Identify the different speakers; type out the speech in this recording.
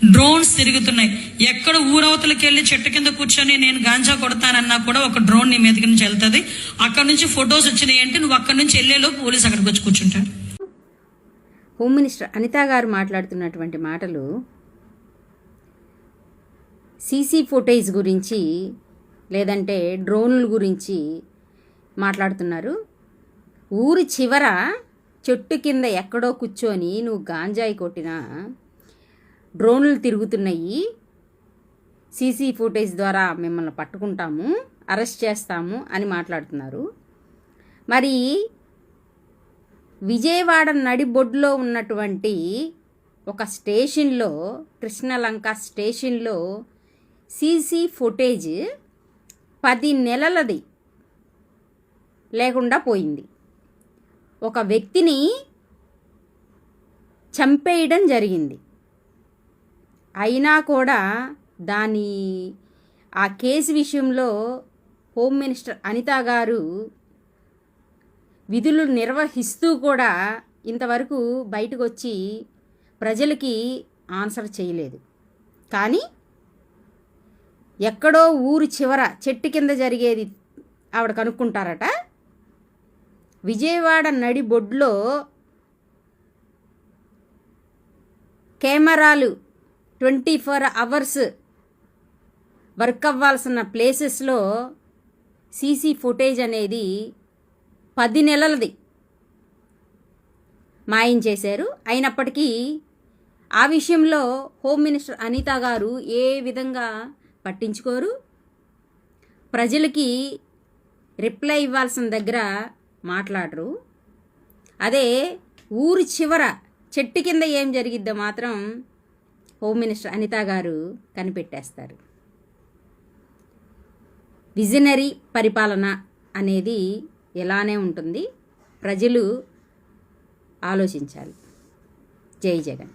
Speaker 1: Drones తిరుగుతున్నాయి. ఎక్కడ ఊరవతలకి వెళ్ళి చెట్టు కింద కూర్చొని నేను గాంజా కొడతానన్నా కూడా ఒక డ్రోన్ నీ మీదకి నుంచి వెళ్తుంది. అక్కడ నుంచి ఫొటోస్ వచ్చినాయి అంటే నువ్వు అక్కడ నుంచి వెళ్ళేలో పోలీసు అక్కడికి వచ్చి కూర్చుంటాడు.
Speaker 2: హోమ్ మినిస్టర్ అనిత గారు మాట్లాడుతున్నటువంటి మాటలు సీసీ ఫుటేజ్ గురించి లేదంటే డ్రోన్ల గురించి మాట్లాడుతున్నారు. ఊరి చివర చెట్టు కింద ఎక్కడో కూర్చొని నువ్వు గాంజాయి కొట్టినా డ్రోన్లు తిరుగుతున్నాయి, సీసీ ఫుటేజ్ ద్వారా మిమ్మల్ని పట్టుకుంటాము, అరెస్ట్ చేస్తాము అని మాట్లాడుతున్నారు. మరి విజయవాడ నడిబొడ్డులో ఉన్నటువంటి ఒక స్టేషన్లో, కృష్ణలంక స్టేషన్లో సీసీ ఫుటేజ్ 10 నెలలది లేకుండా పోయింది. ఒక వ్యక్తిని చంపేయడం జరిగింది. అయినా కూడా ఆ కేసు విషయంలో హోమ్ మినిస్టర్ అనిత గారు విధులు నిర్వహిస్తూ కూడా ఇంతవరకు బయటకు వచ్చి ప్రజలకి ఆన్సర్ చేయలేదు. కానీ ఎక్కడో ఊరు చివర చెట్టు కింద జరిగేది ఆవిడ కనుక్కుంటారట. విజయవాడ నడిబొడ్లో కెమెరాలు 24 అవర్స్ వర్క్ అవ్వాల్సిన ప్లేసెస్లో సీసీ ఫుటేజ్ అనేది 10 నెలలది మాయం చేశారు. అయినప్పటికీ ఆ విషయంలో హోమ్ మినిస్టర్ అనిత గారు ఏ విధంగా పట్టించుకోరు. ప్రజలకి రిప్లై ఇవ్వాల్సిన దగ్గర మాట్లాడరు. అదే ఊరి చివర చెట్టు కింద ఏం జరిగిద్దో మాత్రం హోమ్ మినిస్టర్ అనిత గారు కనిపెట్టేస్తారు. విజనరీ పరిపాలన అనేది ఎలానే ఉంటుంది. ప్రజలు ఆలోచించాలి. జై జగన్.